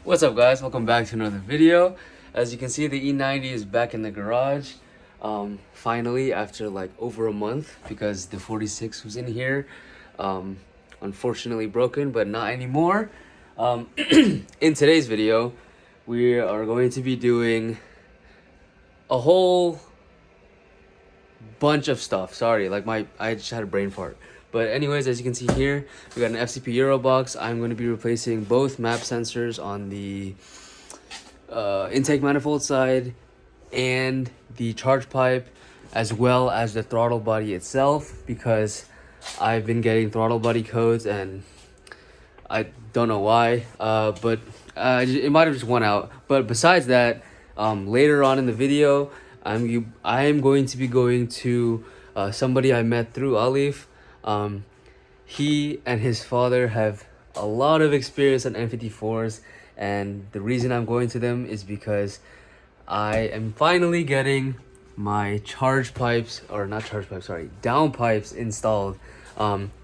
What's up, guys? Welcome back to another video. As you can see, the E90 is back in the garage. Finally, after like over a month, because the 46 was in here. Unfortunately broken, but not anymore. In today's video, we are going to be doing a whole bunch of stuff. Sorry, I just had a brain fart. But anyways, as you can see here, we got an FCP Euro box. I'm going to be replacing both map sensors on the intake manifold side and the charge pipe, as well as the throttle body itself, because I've been getting throttle body codes and I don't know why, but it might have just went out. But besides that, later on in the video, I am going to be going to somebody I met through Alif. He and his father have a lot of experience on N54s, and the reason I'm going to them is because I am finally getting my downpipes installed.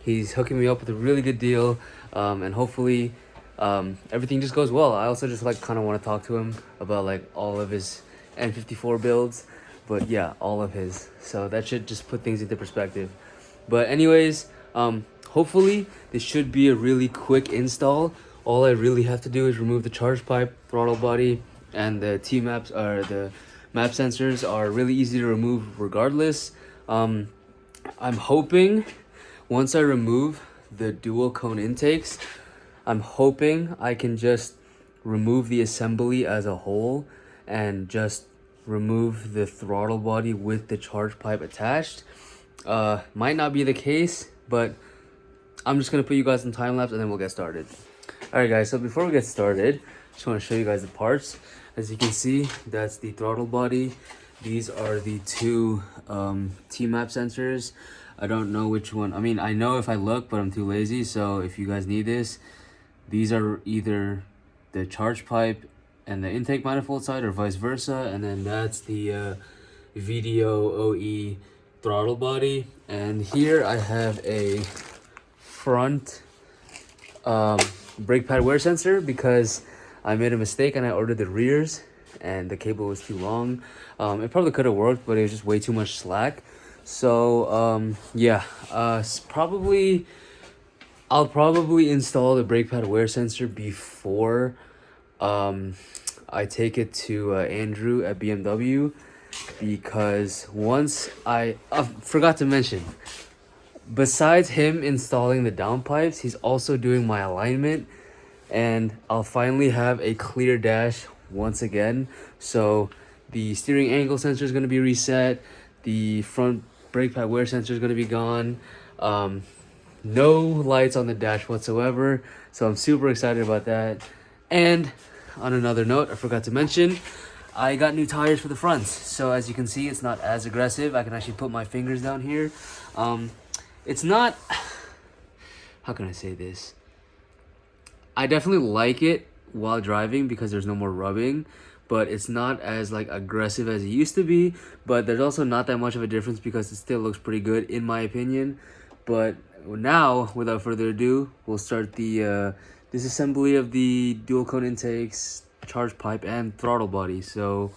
He's hooking me up with a really good deal, and hopefully everything just goes well. I also just kind of want to talk to him about all of his N54 builds, but yeah, all of his. So that should just put things into perspective. But anyways, hopefully this should be a really quick install. All I really have to do is remove the charge pipe, throttle body, and the the map sensors are really easy to remove regardless. I'm hoping once I remove the dual cone intakes, I'm hoping I can just remove the assembly as a whole and just remove the throttle body with the charge pipe attached. Might not be the case, but I'm just gonna put you guys in time lapse and then we'll get started. Alright guys, so before we get started, just want to show you guys the parts. As you can see, that's the throttle body. These are the two T-map sensors. I don't know which one. I mean, I know if I look, but I'm too lazy. So if you guys need this, these are either the charge pipe and the intake manifold side or vice versa. And then that's the VDO OE throttle body. And here I have a front brake pad wear sensor because I made a mistake and I ordered the rears and the cable was too long. It probably could have worked, but it was just way too much slack. So yeah, I'll probably install the brake pad wear sensor before I take it to Andrew at BMW, because once I forgot to mention, besides him installing the downpipes, he's also doing my alignment, and I'll finally have a clear dash once again. So the steering angle sensor is going to be reset, the front brake pad wear sensor is going to be gone, no lights on the dash whatsoever, so I'm super excited about that. And on another note, I forgot to mention, I got new tires for the fronts. So as you can see, it's not as aggressive. I can actually put my fingers down here. It's not, how can I say this? I definitely like it while driving because there's no more rubbing, but it's not as aggressive as it used to be. But there's also not that much of a difference because it still looks pretty good in my opinion. But now, without further ado, we'll start the disassembly of the dual cone intakes, charge pipe, and throttle body. So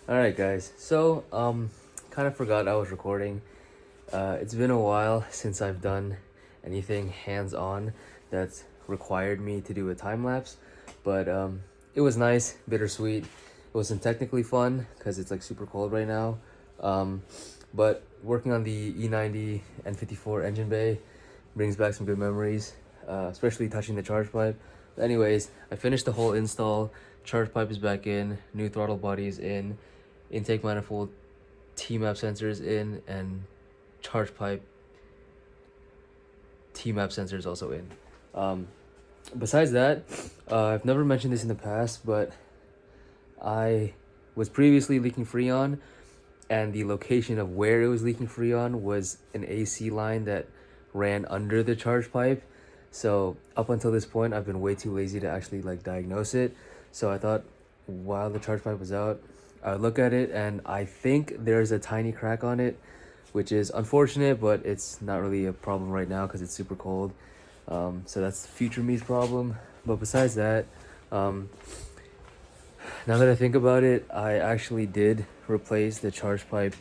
alright guys, so kind of forgot I was recording. It's been a while since I've done anything hands-on that's required me to do a time-lapse, but it was nice, bittersweet. It wasn't technically fun because it's super cold right now, but working on the E90 N54 engine bay brings back some good memories, especially touching the charge pipe. But anyways, I finished the whole install. Charge pipe is back in, new throttle body is in, intake manifold T-map sensors in, and charge pipe T-map sensor is also in. Besides that, I've never mentioned this in the past, but I was previously leaking Freon, and the location of where it was leaking Freon was an AC line that ran under the charge pipe. So up until this point, I've been way too lazy to actually like diagnose it. So I thought while the charge pipe was out, I would look at it, and I think there's a tiny crack on it, which is unfortunate, but it's not really a problem right now because it's super cold. So that's future me's problem. But besides that, now that I think about it, I actually did replace the charge pipe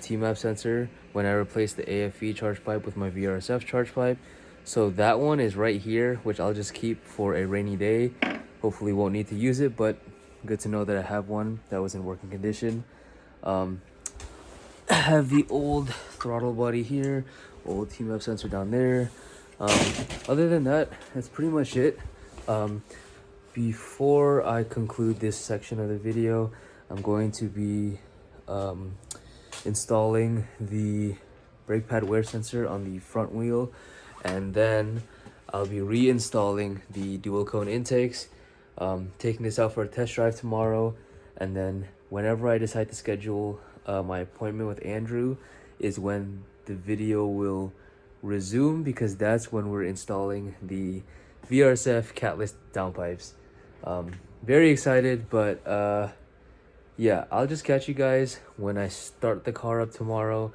T-map sensor when I replaced the AFE charge pipe with my VRSF charge pipe. So that one is right here, which I'll just keep for a rainy day. Hopefully won't need to use it, but good to know that I have one that was in working condition. I have the old throttle body here, old T-map sensor down there. Other than that, that's pretty much it. Before I conclude this section of the video, I'm going to be installing the brake pad wear sensor on the front wheel, and then I'll be reinstalling the dual cone intakes, taking this out for a test drive tomorrow, and then whenever I decide to schedule my appointment with Andrew is when the video will resume, because that's when we're installing the VRSF catless downpipes. Very excited, but yeah, I'll just catch you guys when I start the car up tomorrow,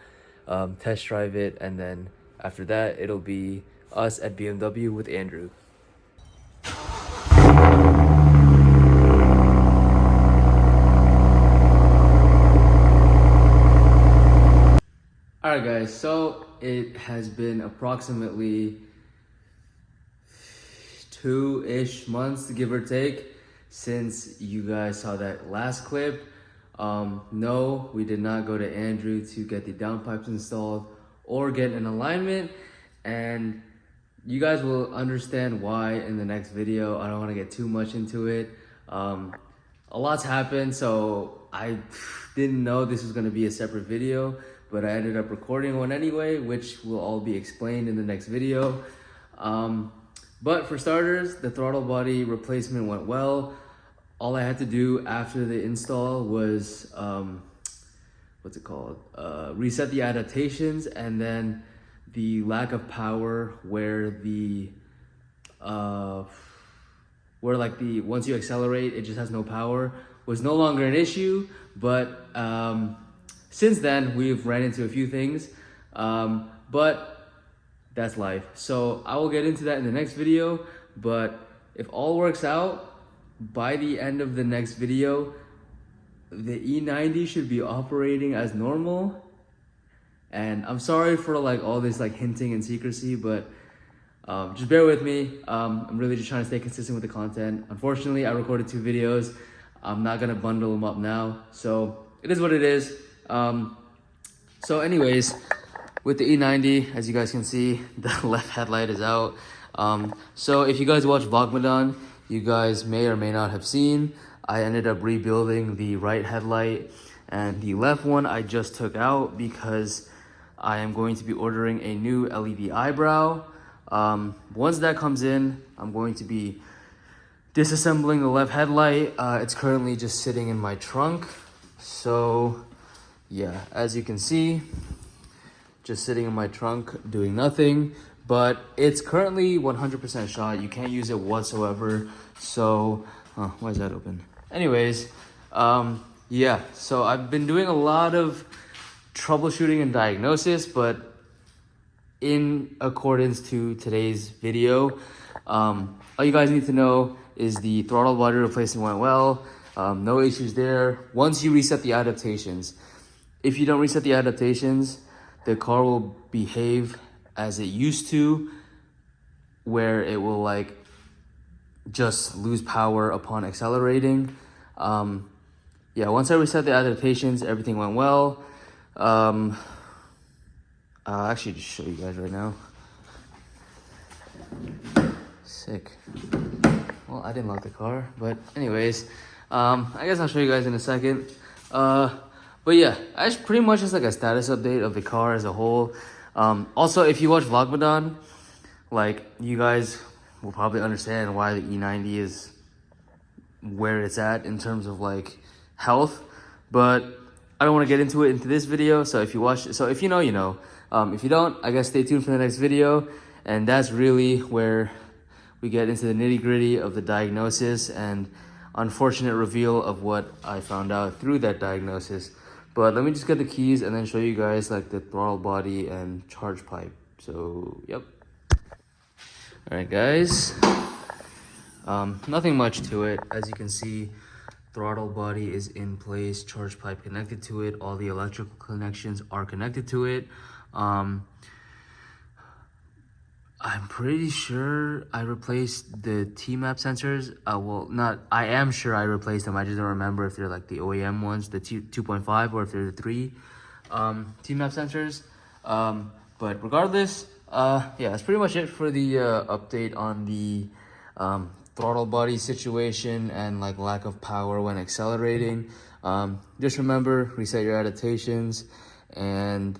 test drive it, and then after that it'll be us at BMW with Andrew. Alright guys, so it has been approximately 2-ish months, give or take, since you guys saw that last clip. No, we did not go to Andrew to get the downpipes installed or get an alignment, and you guys will understand why in the next video. I don't want to get too much into it. A lot's happened, so I didn't know this was going to be a separate video, but I ended up recording one anyway, which will all be explained in the next video. But for starters, the throttle body replacement went well. All I had to do after the install was, reset the adaptations, and then the lack of power where once you accelerate, it just has no power, was no longer an issue. But since then, we've ran into a few things, but that's life. So I will get into that in the next video, but if all works out, by the end of the next video, the E90 should be operating as normal. And I'm sorry for like all this like hinting and secrecy, but just bear with me. I'm really just trying to stay consistent with the content. Unfortunately, I recorded 2 videos. I'm not gonna bundle them up now, so it is what it is. So anyways, with the E90, as you guys can see, the left headlight is out. So if you guys watch Vlogmadan, you guys may or may not have seen, I ended up rebuilding the right headlight, and the left one I just took out because I am going to be ordering a new LED eyebrow. Once that comes in, I'm going to be disassembling the left headlight. It's currently just sitting in my trunk. So yeah, as you can see, just sitting in my trunk doing nothing, but it's currently 100% shot. You can't use it whatsoever. So why is that open? Anyways, yeah, so I've been doing a lot of troubleshooting and diagnosis, but in accordance to today's video, all you guys need to know is the throttle body replacement went well. No issues there. Once you reset the adaptations, if you don't reset the adaptations, the car will behave as it used to, where it will like just lose power upon accelerating. Yeah, once I reset the adaptations, everything went well. I'll actually just show you guys right now. Sick. Well, I didn't lock the car, but anyways, I guess I'll show you guys in a second. But yeah, that's pretty much just like a status update of the car as a whole. Also, if you watch Vlogmadan, like, you guys will probably understand why the E90 is where it's at in terms of like health, but I don't want to get into it into this video. So if you watch, so if you know, you know. If you don't, I guess stay tuned for the next video. And that's really where we get into the nitty gritty of the diagnosis and unfortunate reveal of what I found out through that diagnosis. But let me just get the keys and then show you guys like the throttle body and charge pipe. So, yep. All right, guys. Nothing much to it. As you can see, throttle body is in place, charge pipe connected to it, all the electrical connections are connected to it. I'm pretty sure I replaced the T-map sensors. I am sure I replaced them. I just don't remember if they're like the OEM ones, the 2.5, or if they're the 3 T-map sensors. But regardless, yeah, that's pretty much it for the update on the throttle body situation and like lack of power when accelerating. Just remember, reset your adaptations, and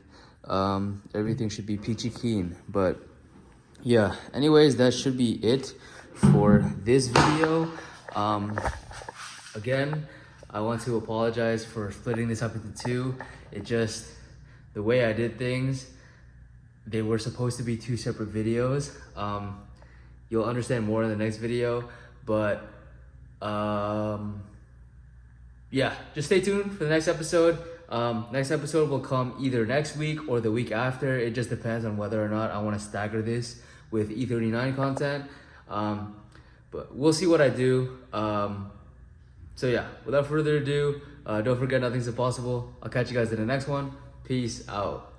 everything should be peachy keen. But yeah, anyways, that should be it for this video. Again, I want to apologize for splitting this up into 2. It just, the way I did things, they were supposed to be 2 separate videos. You'll understand more in the next video, but yeah, just stay tuned for the next episode. Next episode will come either next week or the week after. It just depends on whether or not I want to stagger this with E39 content. But we'll see what I do. So yeah, without further ado, don't forget, nothing's impossible. I'll catch you guys in the next one. Peace out.